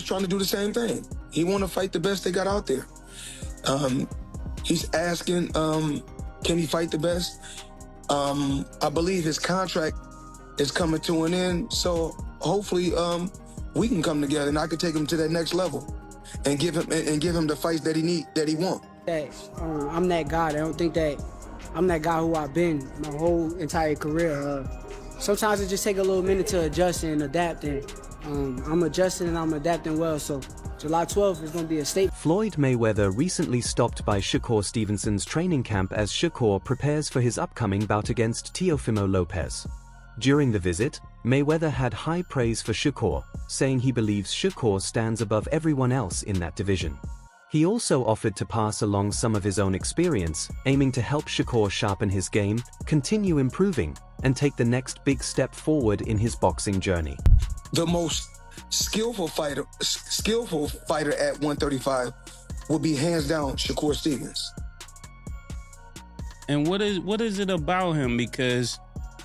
trying to do the same thing. He want to fight the best they got out there. He's asking, can he fight the best? I believe his contract is coming to an end, so hopefully we can come together and I can take him to that next level and give him the fights that he want. I'm that guy. I don't think that I'm that guy who I've been my whole entire career. Sometimes it just take a little minute to adjust and adapt, and I'm adjusting and I'm adapting well, so July 12th is going to be a statement. Floyd Mayweather recently stopped by Shakur Stevenson's training camp as Shakur prepares for his upcoming bout against Teofimo Lopez. During the visit, Mayweather had high praise for Shakur, saying he believes Shakur stands above everyone else in that division. He also offered to pass along some of his own experience, aiming to help Shakur sharpen his game, continue improving, and take the next big step forward in his boxing journey. The most skillful fighter at 135 will be hands down Shakur Stevens. And what is it about him? Because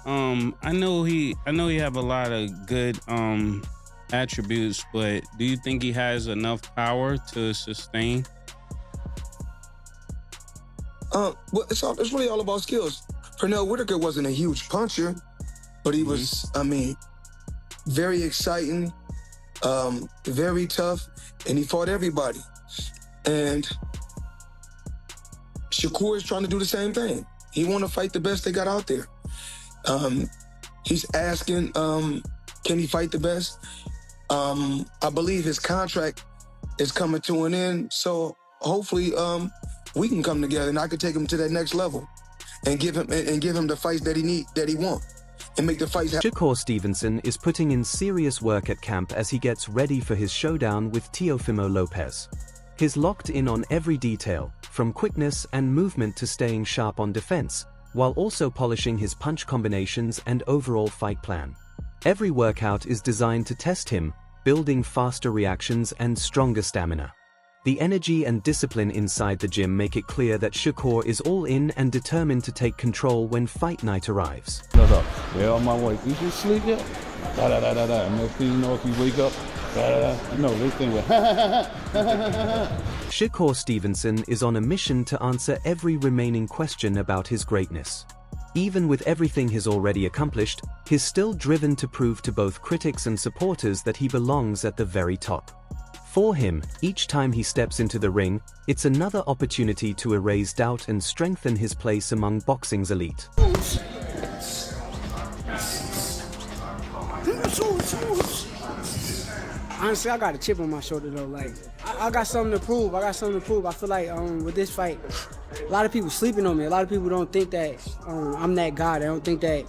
I know he have a lot of good attributes, but do you think he has enough power to sustain? Well, it's really all about skills. Pernell Whitaker wasn't a huge puncher, but he was, very exciting, very tough, and he fought everybody. And Shakur is trying to do the same thing. He want to fight the best they got out there. He's asking, can he fight the best? I believe his contract is coming to an end, so hopefully we can come together and I can take him to that next level and give him the fights that he want. And make the fights happen. Shakur Stevenson is putting in serious work at camp as he gets ready for his showdown with Teofimo Lopez. He's locked in on every detail, from quickness and movement to staying sharp on defense, while also polishing his punch combinations and overall fight plan. Every workout is designed to test him, building faster reactions and stronger stamina. The energy and discipline inside the gym make it clear that Shakur is all in and determined to take control when fight night arrives. No, yeah, on my way. You just sleep yet? And next thing you know, if you wake up, no, this thing with Shakur Stevenson is on a mission to answer every remaining question about his greatness. Even with everything he's already accomplished, he's still driven to prove to both critics and supporters that he belongs at the very top. For him, each time he steps into the ring, it's another opportunity to erase doubt and strengthen his place among boxing's elite. Honestly, I got a chip on my shoulder though. Like, I got something to prove. I feel like with this fight, a lot of people sleeping on me. A lot of people don't think that I'm that guy. They don't think that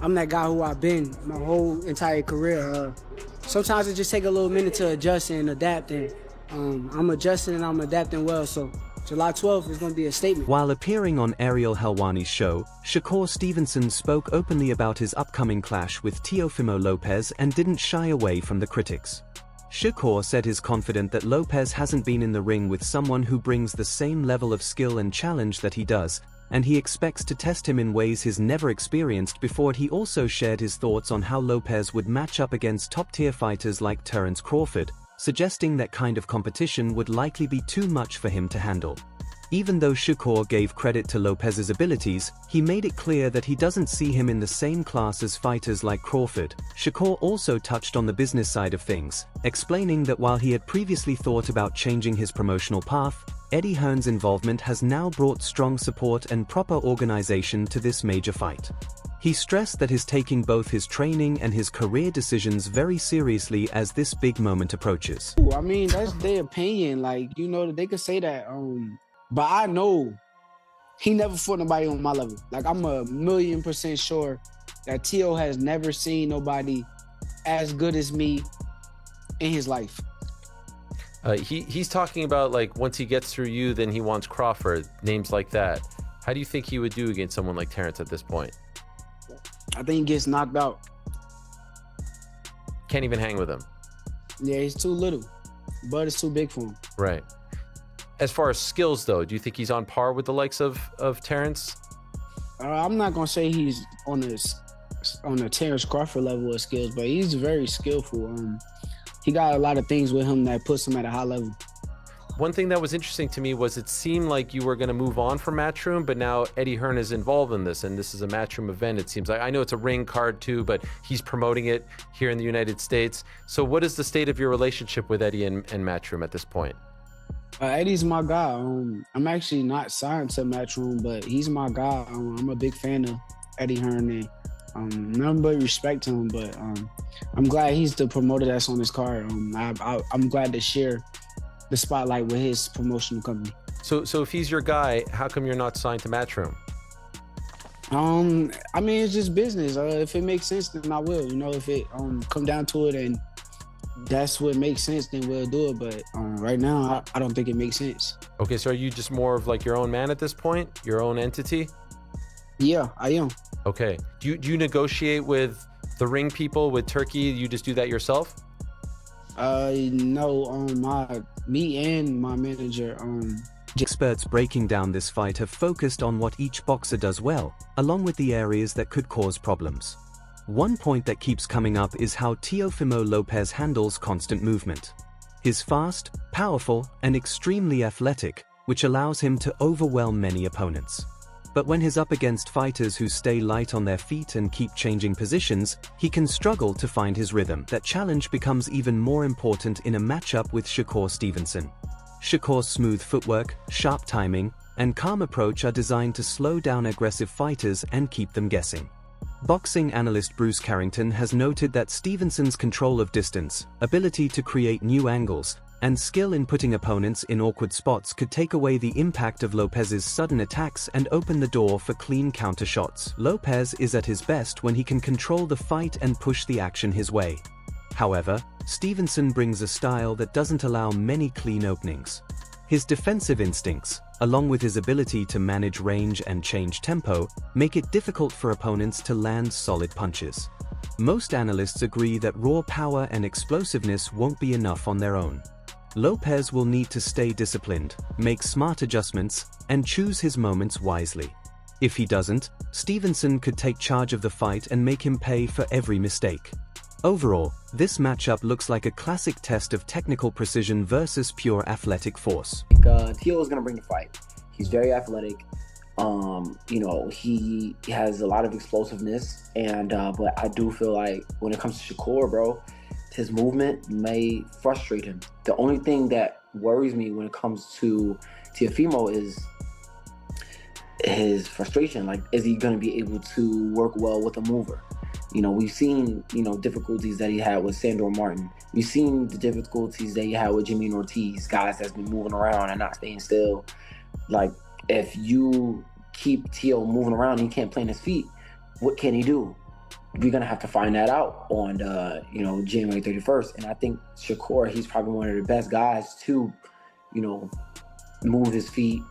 I'm that guy who I've been my whole entire career. Sometimes it just take a little minute to adjust and adapt, and I'm adjusting and I'm adapting well, so July 12th is going to be a statement. While appearing on Ariel Helwani's show, Shakur Stevenson spoke openly about his upcoming clash with Teofimo Lopez and didn't shy away from the critics. Shakur said he's confident that Lopez hasn't been in the ring with someone who brings the same level of skill and challenge that he does, and he expects to test him in ways he's never experienced before. He also shared his thoughts on how Lopez would match up against top-tier fighters like Terence Crawford, suggesting that kind of competition would likely be too much for him to handle. Even though Shakur gave credit to Lopez's abilities, he made it clear that he doesn't see him in the same class as fighters like Crawford. Shakur also touched on the business side of things, explaining that while he had previously thought about changing his promotional path, Eddie Hearn's involvement has now brought strong support and proper organization to this major fight. He stressed that he's taking both his training and his career decisions very seriously as this big moment approaches. I mean, that's their opinion. Like, they could say that. But I know he never fought nobody on my level. Like, I'm 1,000,000% sure that Teo has never seen nobody as good as me in his life. He's talking about, like, once he gets through you, then he wants Crawford, names like that. How do you think he would do against someone like Terence at this point? I think he gets knocked out. Can't even hang with him. Yeah, he's too little. Bud is too big for him. Right. As far as skills, though, do you think he's on par with the likes of Terence? I'm not going to say he's on the Terence Crawford level of skills, but he's very skillful. he got a lot of things with him that puts him at a high level. One thing that was interesting to me was it seemed like you were going to move on from Matchroom, but now Eddie Hearn is involved in this, and this is a Matchroom event. It seems like, I know it's a ring card too, but he's promoting it here in the United States. So what is the state of your relationship with Eddie and Matchroom at this point? Eddie's my guy. I'm actually not signed to Matchroom, but he's my guy. I'm a big fan of Eddie Hearn, and nothing but respect to him. But I'm glad he's the promoter that's on this card. I'm glad to share the spotlight with his promotional company. So if he's your guy, how come you're not signed to Matchroom? I mean, it's just business. If it makes sense, then I will. You know, if it come down to it and that's what makes sense, then we'll do it. But right now, I don't think it makes sense. Okay, so are you just more of like your own man at this point? Your own entity? Yeah, I am. Okay. Do you negotiate with the ring people, with Turkey? You just do that yourself? No, me and my manager, Experts breaking down this fight have focused on what each boxer does well, along with the areas that could cause problems. One point that keeps coming up is how Teofimo Lopez handles constant movement. He's fast, powerful, and extremely athletic, which allows him to overwhelm many opponents. But when he's up against fighters who stay light on their feet and keep changing positions, he can struggle to find his rhythm. That challenge becomes even more important in a matchup with Shakur Stevenson. Shakur's smooth footwork, sharp timing, and calm approach are designed to slow down aggressive fighters and keep them guessing. Boxing analyst Bruce Carrington has noted that Stevenson's control of distance, ability to create new angles, and skill in putting opponents in awkward spots could take away the impact of Lopez's sudden attacks and open the door for clean counter shots. Lopez is at his best when he can control the fight and push the action his way. However, Stevenson brings a style that doesn't allow many clean openings. His defensive instincts, along with his ability to manage range and change tempo, make it difficult for opponents to land solid punches. Most analysts agree that raw power and explosiveness won't be enough on their own. Lopez will need to stay disciplined, make smart adjustments, and choose his moments wisely. If he doesn't, Stevenson could take charge of the fight and make him pay for every mistake. Overall, this matchup looks like a classic test of technical precision versus pure athletic force. Teo is going to bring the fight. He's very athletic. He has a lot of explosiveness, and but I do feel like when it comes to Shakur, bro, his movement may frustrate him. The only thing that worries me when it comes to Teofimo is his frustration. Like, is he going to be able to work well with a mover? We've seen, difficulties that he had with Sandor Martin. We've seen the difficulties that he had with Jimmy Ortiz, guys that's been moving around and not staying still. Like, if you keep Teo moving around and he can't plant his feet, what can he do? We're going to have to find that out on, January 31st. And I think Shakur, he's probably one of the best guys to, move his feet,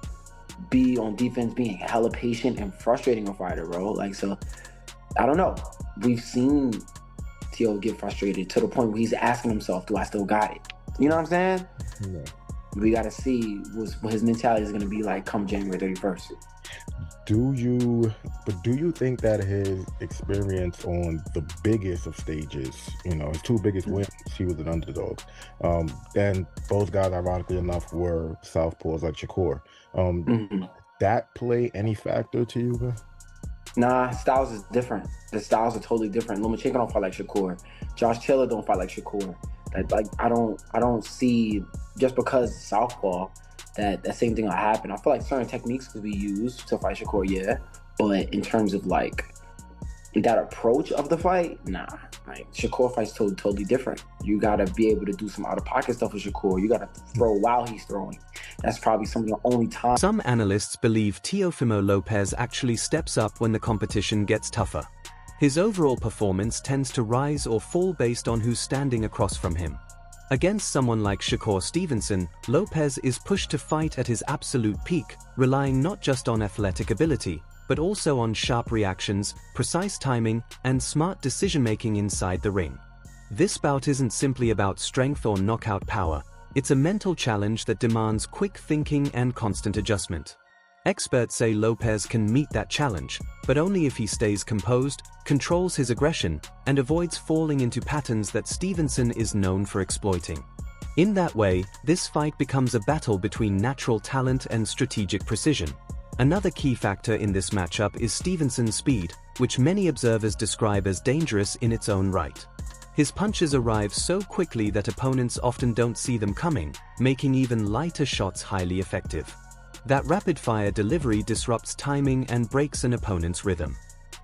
be on defense, being hella patient and frustrating a fighter, bro. Like, so, I don't know. We've seen Teo get frustrated to the point where he's asking himself, do I still got it? You know what I'm saying? Yeah. We got to see what his mentality is going to be like come January 31st. Do you think that his experience on the biggest of stages, his two biggest wins, he was an underdog, and both guys, ironically enough, were southpaws like Shakur. That play any factor to you, man? Nah, styles is different. The styles are totally different. Lomachenko don't fight like Shakur. Josh Taylor don't fight like Shakur. I don't see, just because southpaw, that same thing will happen. I feel like certain techniques could be used to fight Shakur, yeah. But in terms of like that approach of the fight, nah. Like, Shakur fights totally different. You gotta be able to do some out of pocket stuff with Shakur. You gotta throw while he's throwing. That's probably some of the only time. Some analysts believe Teofimo Lopez actually steps up when the competition gets tougher. His overall performance tends to rise or fall based on who's standing across from him. Against someone like Shakur Stevenson, Lopez is pushed to fight at his absolute peak, relying not just on athletic ability, but also on sharp reactions, precise timing, and smart decision-making inside the ring. This bout isn't simply about strength or knockout power. It's a mental challenge that demands quick thinking and constant adjustment. Experts say Lopez can meet that challenge, but only if he stays composed, controls his aggression, and avoids falling into patterns that Stevenson is known for exploiting. In that way, this fight becomes a battle between natural talent and strategic precision. Another key factor in this matchup is Stevenson's speed, which many observers describe as dangerous in its own right. His punches arrive so quickly that opponents often don't see them coming, making even lighter shots highly effective. That rapid-fire delivery disrupts timing and breaks an opponent's rhythm.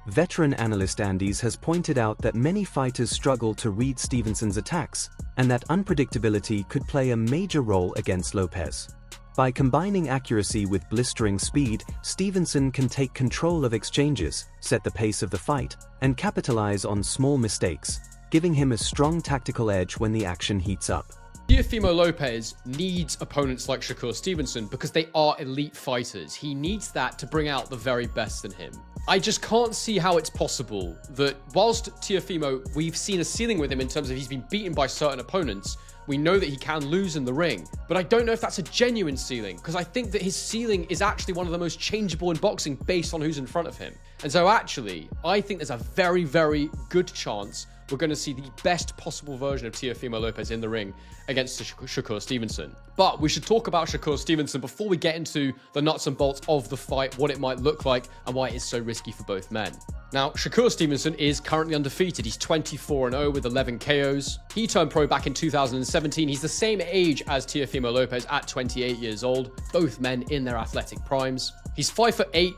Veteran analyst Andes has pointed out that many fighters struggle to read Stevenson's attacks, and that unpredictability could play a major role against Lopez. By combining accuracy with blistering speed, Stevenson can take control of exchanges, set the pace of the fight, and capitalize on small mistakes, giving him a strong tactical edge when the action heats up. Teofimo Lopez needs opponents like Shakur Stevenson because they are elite fighters. He needs that to bring out the very best in him. I just can't see how it's possible that whilst Teofimo, we've seen a ceiling with him in terms of he's been beaten by certain opponents, we know that he can lose in the ring, but I don't know if that's a genuine ceiling, because I think that his ceiling is actually one of the most changeable in boxing based on who's in front of him. And so actually, I think there's a very, very good chance we're going to see the best possible version of Teofimo Lopez in the ring against Shakur Stevenson. But we should talk about Shakur Stevenson before we get into the nuts and bolts of the fight, what it might look like, and why it is so risky for both men. Now, Shakur Stevenson is currently undefeated. He's 24-0 with 11 KOs. He turned pro back in 2017. He's the same age as Teofimo Lopez at 28 years old, both men in their athletic primes. He's 5'8".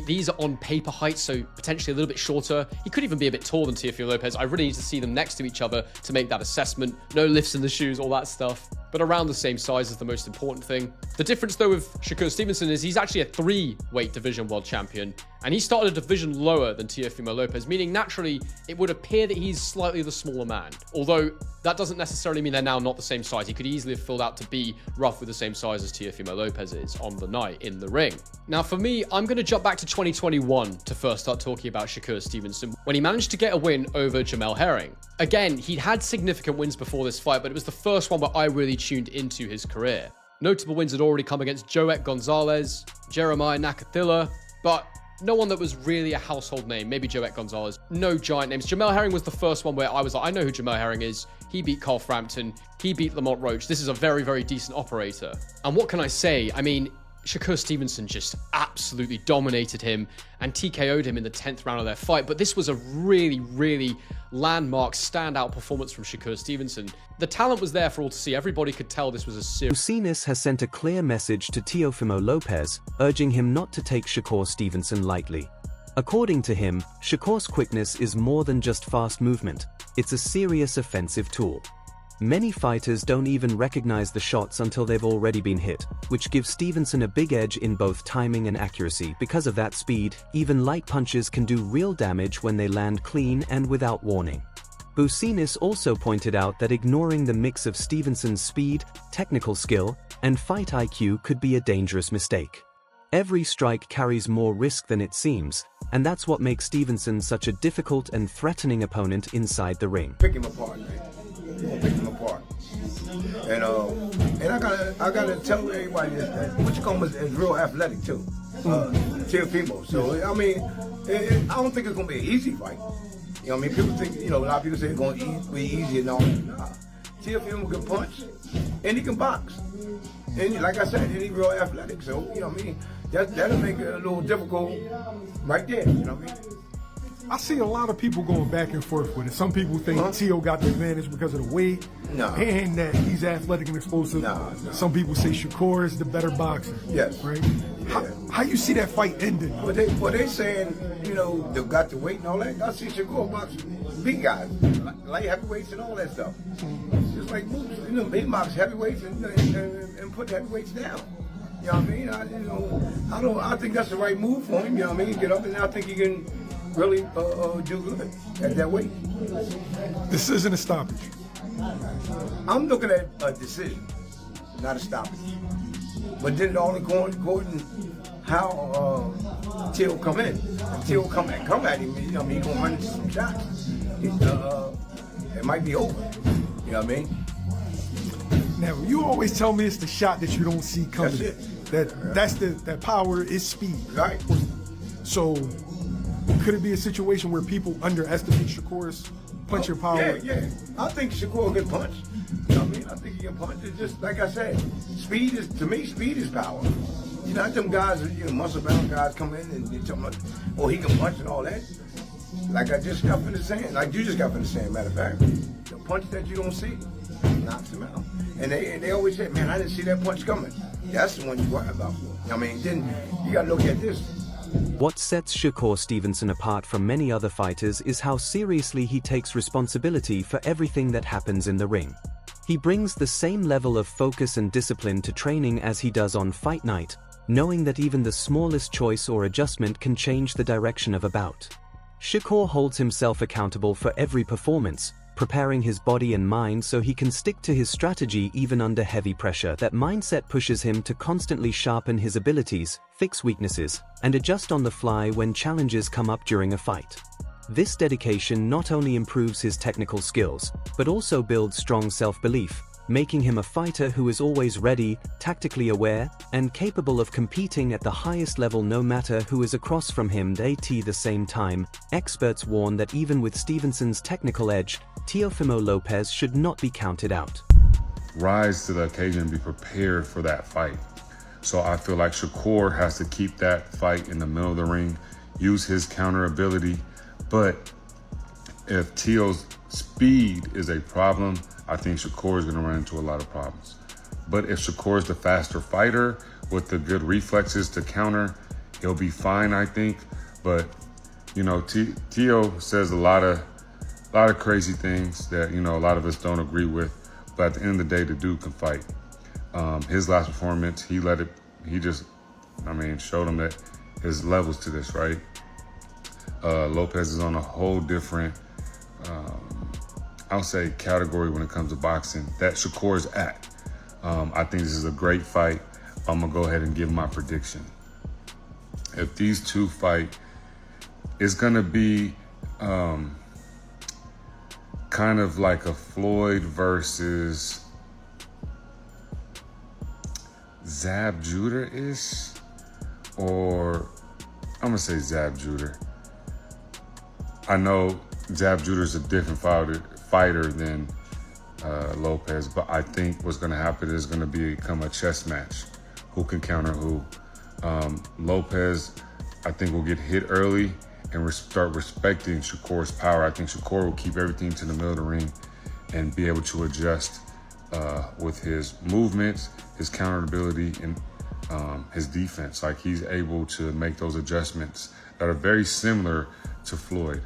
These are on paper heights, so potentially a little bit shorter. He could even be a bit taller than Teofimo Lopez. I really need to see them next to each other to make that assessment. No lifts in the shoes, all that stuff. But around the same size is the most important thing. The difference, though, with Shakur Stevenson is he's actually a 3-weight division world champion, and he started a division lower than Teofimo Lopez, meaning naturally it would appear that he's slightly the smaller man. Although that doesn't necessarily mean they're now not the same size. He could easily have filled out to be roughly the same size as Teofimo Lopez is on the night in the ring. Now, for me, I'm going to jump back to 2021 to first start talking about Shakur Stevenson, when he managed to get a win over Jamel Herring. Again, he'd had significant wins before this fight, but it was the first one where I really tuned into his career. Notable wins had already come against Joet Gonzalez, Jeremiah Nakathila, but no one that was really a household name. Maybe Joet Gonzalez. No giant names. Jamel Herring was the first one where I was like, I know who Jamel Herring is. He beat Carl Frampton. He beat Lamont Roach. This is a very, very decent operator. And what can I say? I mean, Shakur Stevenson just absolutely dominated him and TKO'd him in the 10th round of their fight. But this was a really, really landmark, standout performance from Shakur Stevenson. The talent was there for all to see. Everybody could tell this was a serious... Businis has sent a clear message to Teofimo Lopez, urging him not to take Shakur Stevenson lightly. According to him, Shakur's quickness is more than just fast movement. It's a serious offensive tool. Many fighters don't even recognize the shots until they've already been hit, which gives Stevenson a big edge in both timing and accuracy. Because of that speed, even light punches can do real damage when they land clean and without warning. Businis also pointed out that ignoring the mix of Stevenson's speed, technical skill, and fight IQ could be a dangerous mistake. Every strike carries more risk than it seems, and that's what makes Stevenson such a difficult and threatening opponent inside the ring. Pick him apart, man. We'll pick him apart. And I gotta tell everybody that Whichcomb is real athletic too. Teofimo. So I mean, I don't think it's gonna be an easy fight. You know what I mean? People think, a lot of people say it's gonna be easy and all. Nah. Teofimo can punch and he can box. And like I said, he's real athletic. So, you know what I mean? That'll make it a little difficult right there, you know what I mean? I see a lot of people going back and forth with it. Some people think Teo got the advantage because of the weight and that he's athletic and explosive. Some people say Shakur is the better boxer. Yes. Right? How you see that fight ending? Well, they saying, they got the weight and all that. I see Shakur box big guys, light heavyweights and all that stuff. Just like moves, they box heavyweights and put heavyweights down. You know what I mean? I think that's the right move for him. You know what I mean? Get up, and I think he can really do good at that weight. This isn't a stoppage. I'm looking at a decision, not a stoppage. But then it all according how Teo come in. If Teo come at him, he's gonna run into some shots. It might be over. You know what I mean? Now, you always tell me it's the shot that you don't see coming. That's it. That power is speed. Right. So could it be a situation where people underestimate Shakur's punching power? Yeah. I think Shakur can punch. You know what I mean? I think he can punch. It's just like I said, speed is power. You know, them guys, muscle-bound guys come in and they tell me, oh, he can punch and all that. Like I just got finished saying, like you just got finished saying, matter of fact, the punch that you don't see knocks him out. And they always say, man, I didn't see that punch coming. That's the one you worry about. I mean, then you got to look at this. What sets Shakur Stevenson apart from many other fighters is how seriously he takes responsibility for everything that happens in the ring. He brings the same level of focus and discipline to training as he does on fight night, knowing that even the smallest choice or adjustment can change the direction of a bout. Shakur holds himself accountable for every performance, preparing his body and mind so he can stick to his strategy even under heavy pressure. That mindset pushes him to constantly sharpen his abilities, fix weaknesses, and adjust on the fly when challenges come up during a fight. This dedication not only improves his technical skills, but also builds strong self-belief, making him a fighter who is always ready, tactically aware, and capable of competing at the highest level no matter who is across from him. At the same time, experts warn that even with Stevenson's technical edge, Teofimo Lopez should not be counted out. Rise to the occasion and be prepared for that fight. So I feel like Shakur has to keep that fight in the middle of the ring, use his counter ability, but if Teo's speed is a problem, I think Shakur is going to run into a lot of problems. But if Shakur is the faster fighter with the good reflexes to counter, he'll be fine, I think. But, you know, Teo says a lot of crazy things that, you know, a lot of us don't agree with. But at the end of the day, the dude can fight. His last performance, he just showed him that his levels to this, right? Lopez is on a whole different, I'll say, category when it comes to boxing that Shakur's at. I think this is a great fight. I'm gonna go ahead and give my prediction. If these two fight, it's gonna be kind of like a Floyd versus Zab Judah-ish, or I'm gonna say Zab Judah. I know Zab Judah is a different fighter than Lopez, but I think what's going to happen is going to become a chess match. Who can counter who? Lopez, I think, will get hit early and start respecting Shakur's power. I think Shakur will keep everything to the middle of the ring and be able to adjust with his movements, his counter ability, and his defense. Like, he's able to make those adjustments that are very similar to Floyd.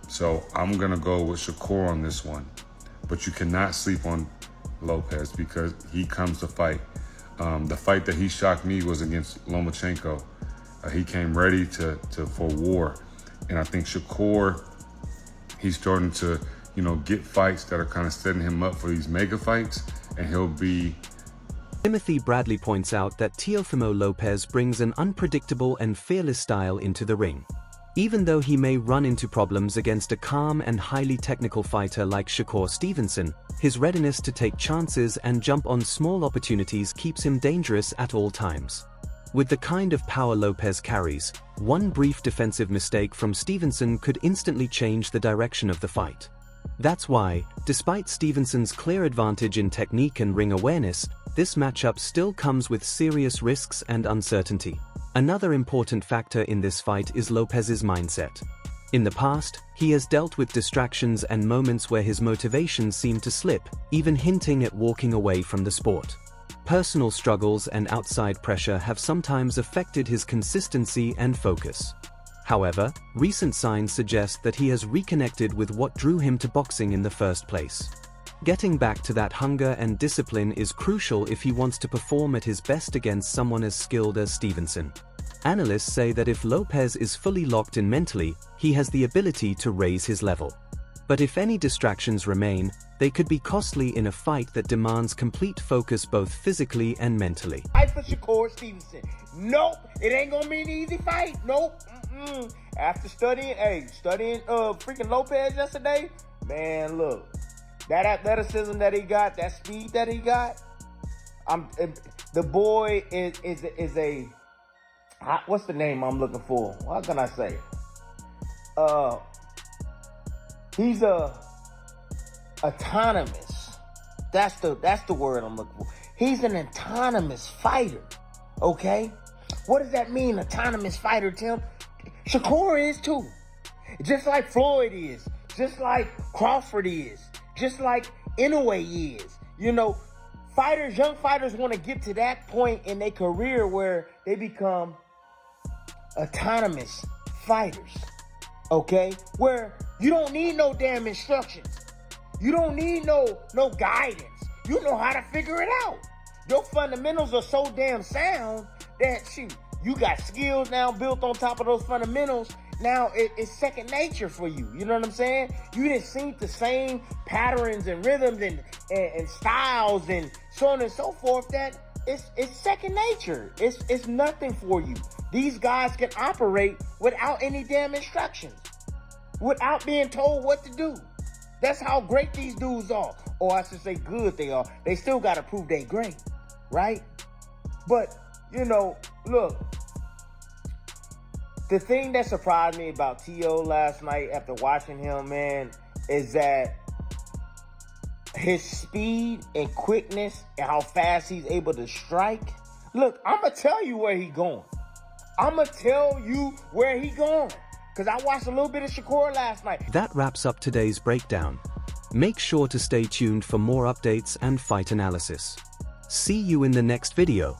So I'm gonna go with Shakur on this one, but you cannot sleep on Lopez because he comes to fight. The fight that he shocked me was against Lomachenko. He came ready for war, and I think Shakur, he's starting to, you know, get fights that are kind of setting him up for these mega fights, and he'll be. Timothy Bradley points out that Teofimo Lopez brings an unpredictable and fearless style into the ring. Even though he may run into problems against a calm and highly technical fighter like Shakur Stevenson, his readiness to take chances and jump on small opportunities keeps him dangerous at all times. With the kind of power Lopez carries, one brief defensive mistake from Stevenson could instantly change the direction of the fight. That's why, despite Stevenson's clear advantage in technique and ring awareness, this matchup still comes with serious risks and uncertainty. Another important factor in this fight is Lopez's mindset. In the past, he has dealt with distractions and moments where his motivation seemed to slip, even hinting at walking away from the sport. Personal struggles and outside pressure have sometimes affected his consistency and focus. However, recent signs suggest that he has reconnected with what drew him to boxing in the first place. Getting back to that hunger and discipline is crucial if he wants to perform at his best against someone as skilled as Stevenson. Analysts say that if Lopez is fully locked in mentally, he has the ability to raise his level. But if any distractions remain, they could be costly in a fight that demands complete focus both physically and mentally. Fight for Shakur Stevenson. Nope, it ain't gonna be an easy fight. Nope. After studying freaking Lopez yesterday, man, look. That athleticism that he got, that speed that he got, The boy is a what's the name I'm looking for? What can I say? He's autonomous. That's the word I'm looking for. He's an autonomous fighter. Okay? What does that mean, autonomous fighter, Tim? Shakur is too. Just like Floyd is. Just like Crawford is. Just like Inoue is. You know, young fighters want to get to that point in their career where they become autonomous fighters. Okay? Where you don't need no damn instructions. You don't need no guidance. You know how to figure it out. Your fundamentals are so damn sound that you got skills now built on top of those fundamentals. Now it's second nature for you. You know what I'm saying? You didn't see the same patterns and rhythms and styles and so on and so forth that it's second nature. It's nothing for you. These guys can operate without any damn instructions, without being told what to do. That's how great these dudes are. Or I should say good they are. They still got to prove they great, right? But, you know, look, the thing that surprised me about T.O. last night after watching him, man, is that his speed and quickness and how fast he's able to strike. Look, I'm going to tell you where he going. I'm going to tell you where he going. Because I watched a little bit of Shakur last night. That wraps up today's breakdown. Make sure to stay tuned for more updates and fight analysis. See you in the next video.